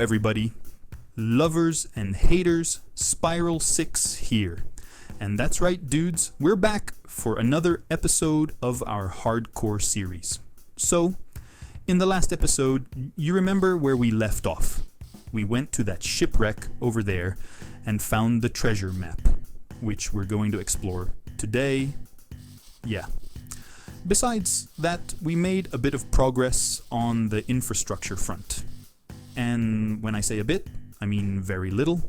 everybody, lovers and haters, Spiral 6 here. And that's right, dudes, we're back for another episode of our hardcore series. So, in the last episode, you remember where we left off. We went to that shipwreck over there and found the treasure map, which we're going to explore today. Yeah. Besides that, we made a bit of progress on the infrastructure front. And when I say a bit, I mean very little.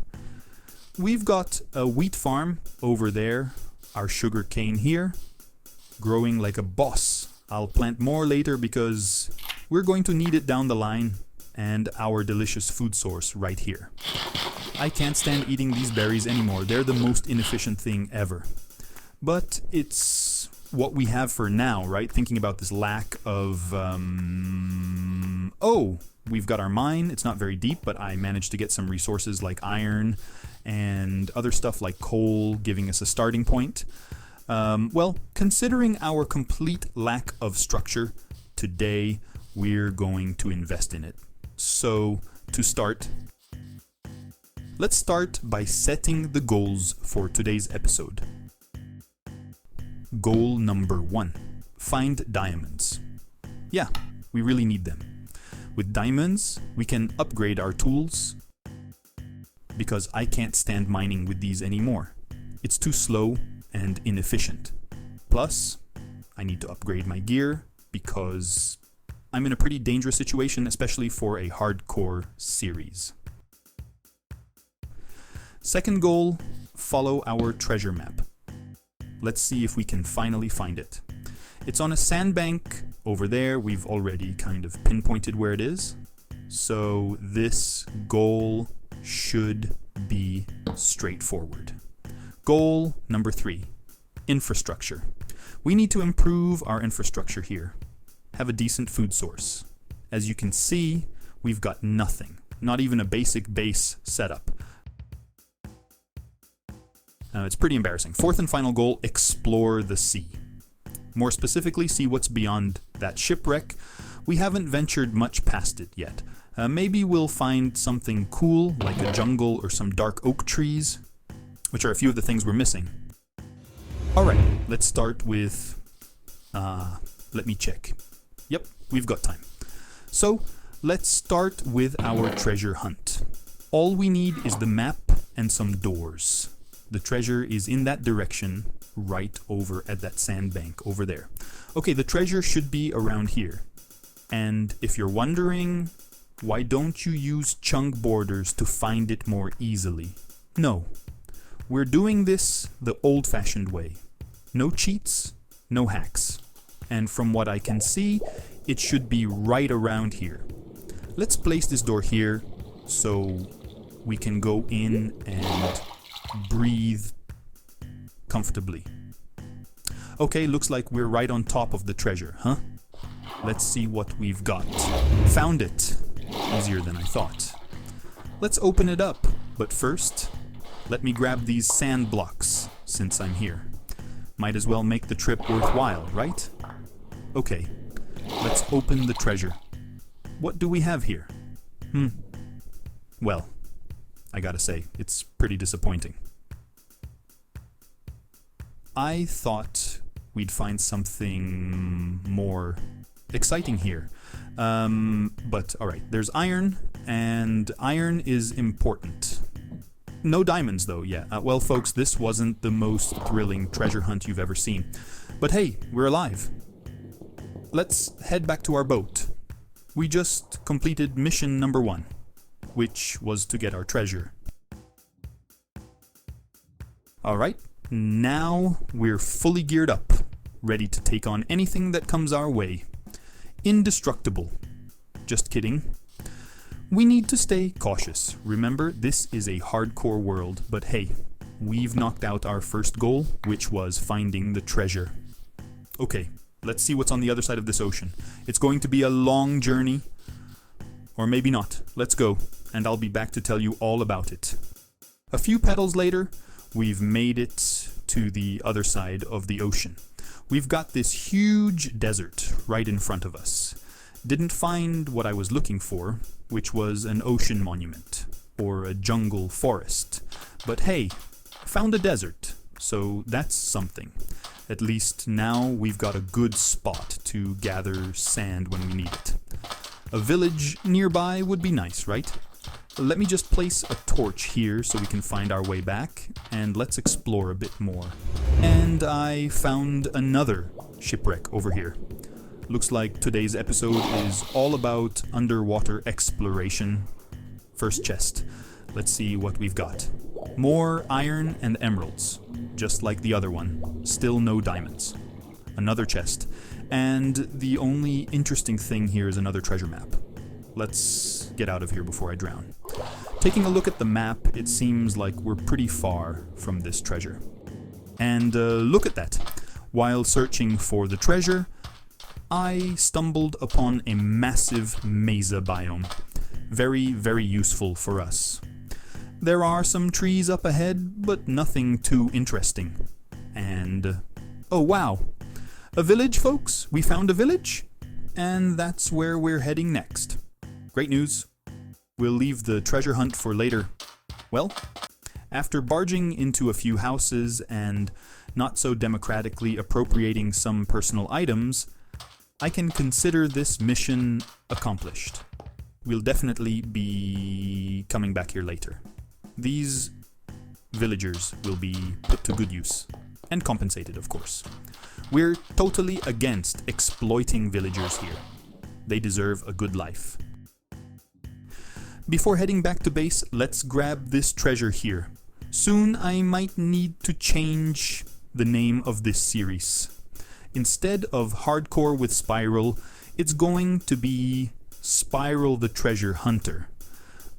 We've got a wheat farm over there, our sugar cane here, growing like a boss. I'll plant more later because we're going to need it down the line, and our delicious food source right here. I can't stand eating these berries anymore. They're the most inefficient thing ever. But it's what we have for now, right? Thinking about this lack of... Oh, we've got our mine. It's not very deep, but I managed to get some resources like iron and other stuff like coal, giving us a starting point. Well, considering our complete lack of structure, today we're going to invest in it. So, to start, let's start by setting the goals for today's episode. Goal number 1. Find diamonds. Yeah, we really need them. With diamonds, we can upgrade our tools, because I can't stand mining with these anymore. It's too slow and inefficient. Plus, I need to upgrade my gear because I'm in a pretty dangerous situation, especially for a hardcore series. Second goal, follow our treasure map. Let's see if we can finally find it. It's on a sandbank over there. We've already kind of pinpointed where it is. So this goal should be straightforward. Goal number 3, infrastructure. We need to improve our infrastructure here. Have a decent food source. As you can see, we've got nothing. Not even a basic base setup. It's pretty embarrassing. Fourth and final goal, explore the sea. More specifically, see what's beyond that shipwreck. We haven't ventured much past it yet. Maybe we'll find something cool, like a jungle or some dark oak trees, which are a few of the things we're missing. Alright, let's start with... let me check. Yep, we've got time. So, let's start with our treasure hunt. All we need is the map and some doors. The treasure is in that direction, right over at that sandbank over there. Okay, the treasure should be around here. And if you're wondering, why don't you use chunk borders to find it more easily? No. We're doing this the old-fashioned way. No cheats, no hacks. And from what I can see, it should be right around here. Let's place this door here so we can go in and breathe comfortably. Okay, looks like we're right on top of the treasure, huh? Let's see what we've got. Found it. Easier than I thought. Let's open it up, but first, let me grab these sand blocks since I'm here. Might as well make the trip worthwhile, right? Okay, let's open the treasure. What do we have here? Well, I gotta say, it's pretty disappointing. I thought we'd find something more exciting here. But alright, there's iron, and iron is important. No diamonds though, yeah. Well folks, this wasn't the most thrilling treasure hunt you've ever seen. But hey, we're alive. Let's head back to our boat. We just completed mission number 1, which was to get our treasure. Alright, now we're fully geared up, ready to take on anything that comes our way. Indestructible. Just kidding. We need to stay cautious. Remember, this is a hardcore world, but hey, we've knocked out our first goal, which was finding the treasure. Okay, let's see what's on the other side of this ocean. It's going to be a long journey, or maybe not. Let's go, and I'll be back to tell you all about it. A few petals later, we've made it to the other side of the ocean. We've got this huge desert right in front of us. Didn't find what I was looking for. which was an ocean monument, or a jungle forest. But hey, found a desert, so that's something. At least now we've got a good spot to gather sand when we need it. A village nearby would be nice, right? Let me just place a torch here so we can find our way back, and let's explore a bit more. And I found another shipwreck over here. Looks like today's episode is all about underwater exploration. First chest. Let's see what we've got. More iron and emeralds, just like the other one. Still no diamonds. Another chest. And the only interesting thing here is another treasure map. Let's get out of here before I drown. Taking a look at the map, it seems like we're pretty far from this treasure. And look at that. While searching for the treasure, I stumbled upon a massive mesa biome. Very, very useful for us. There are some trees up ahead, but nothing too interesting. And oh wow! A village, folks! We found a village! And that's where we're heading next. Great news. We'll leave the treasure hunt for later. Well, after barging into a few houses and not so democratically appropriating some personal items, I can consider this mission accomplished. We'll definitely be coming back here later. These villagers will be put to good use. And compensated, of course. We're totally against exploiting villagers here. They deserve a good life. Before heading back to base, let's grab this treasure here. Soon I might need to change the name of this series. Instead of Hardcore with Spiral, it's going to be Spiral the Treasure Hunter.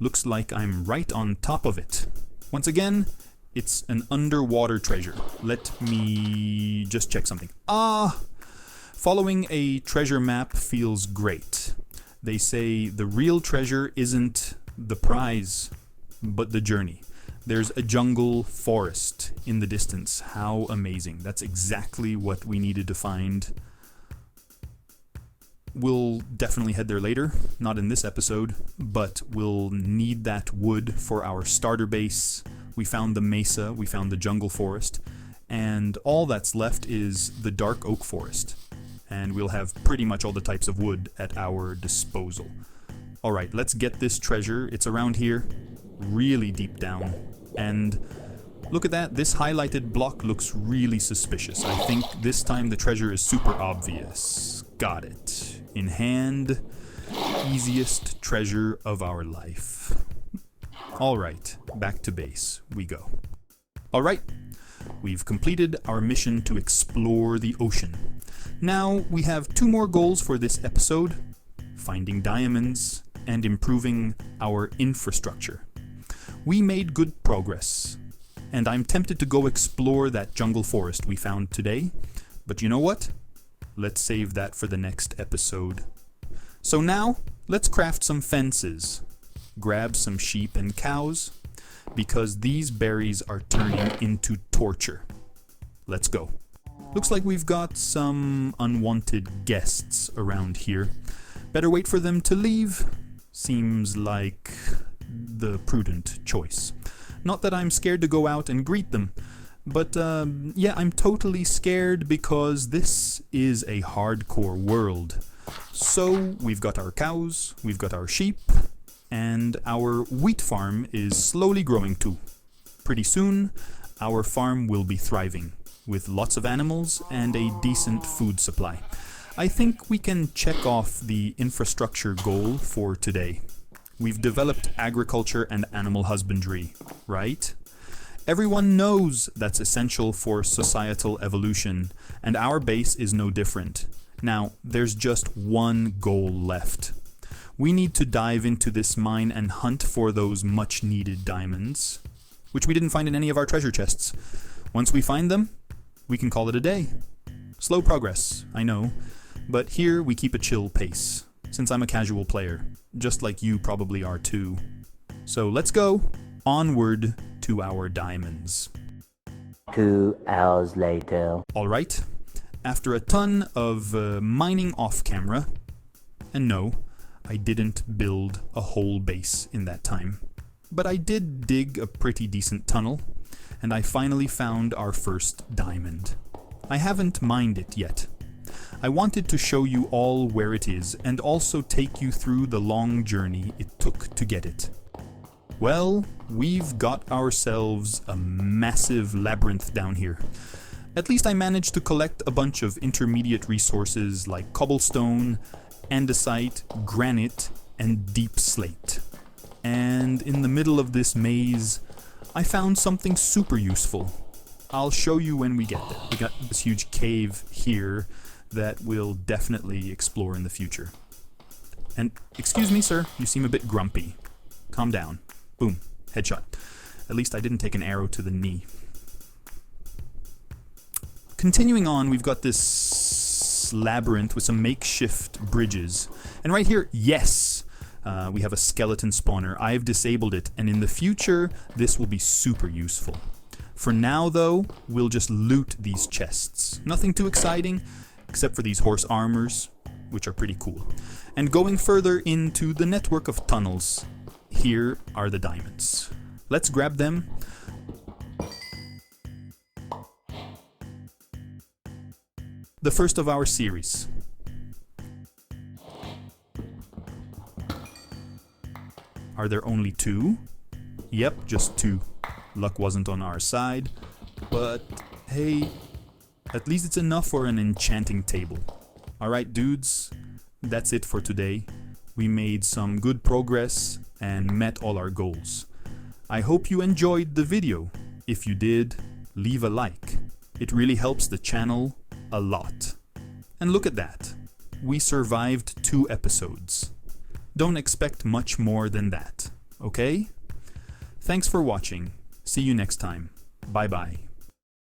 Looks like I'm right on top of it. Once again, it's an underwater treasure. Let me just check something. Following a treasure map feels great. They say the real treasure isn't the prize, but the journey. There's a jungle forest in the distance. How amazing. That's exactly what we needed to find. We'll definitely head there later, not in this episode, but we'll need that wood for our starter base. We found the mesa, we found the jungle forest, and all that's left is the dark oak forest. And we'll have pretty much all the types of wood at our disposal. Alright, let's get this treasure. It's around here, really deep down. And look at that, this highlighted block looks really suspicious. I think this time the treasure is super obvious. Got it. In hand, easiest treasure of our life. Alright, back to base we go. Alright, we've completed our mission to explore the ocean. Now we have 2 more goals for this episode: finding diamonds and improving our infrastructure. We made good progress, and I'm tempted to go explore that jungle forest we found today, but you know what? Let's save that for the next episode. So now, let's craft some fences. Grab some sheep and cows, because these berries are turning into torture. Let's go. Looks like we've got some unwanted guests around here. Better wait for them to leave. Seems like the prudent choice. Not that I'm scared to go out and greet them, but yeah, I'm totally scared because this is a hardcore world. So we've got our cows, we've got our sheep, and our wheat farm is slowly growing too. Pretty soon, our farm will be thriving, with lots of animals and a decent food supply. I think we can check off the infrastructure goal for today. We've developed agriculture and animal husbandry, right? Everyone knows that's essential for societal evolution, and our base is no different. Now, there's just one goal left. We need to dive into this mine and hunt for those much-needed diamonds, which we didn't find in any of our treasure chests. Once we find them, we can call it a day. Slow progress, I know, but here we keep a chill pace, since I'm a casual player, just like you probably are too. So let's go onward to our diamonds. 2 hours later. Alright, after a ton of mining off camera, and no, I didn't build a whole base in that time. But I did dig a pretty decent tunnel, and I finally found our first diamond. I haven't mined it yet. I wanted to show you all where it is, and also take you through the long journey it took to get it. Well, we've got ourselves a massive labyrinth down here. At least I managed to collect a bunch of intermediate resources like cobblestone, andesite, granite, and deep slate. And in the middle of this maze, I found something super useful. I'll show you when we get there. We got this huge cave here that we'll definitely explore in the future. And excuse me, sir, you seem a bit grumpy. Calm down. Boom. Headshot. At least I didn't take an arrow to the knee. Continuing on, we've got this labyrinth with some makeshift bridges. And right here, yes, we have a skeleton spawner. I've disabled it, and in the future, this will be super useful. For now, though, we'll just loot these chests. Nothing too exciting, except for these horse armors, which are pretty cool. And going further into the network of tunnels, here are the diamonds. Let's grab them. The first of our series. Are there only 2? Yep, just 2. Luck wasn't on our side, but hey, at least it's enough for an enchanting table. Alright dudes, that's it for today. We made some good progress and met all our goals. I hope you enjoyed the video. If you did, leave a like. It really helps the channel a lot. And look at that. We survived 2 episodes. Don't expect much more than that, okay? Thanks for watching. See you next time. Bye bye.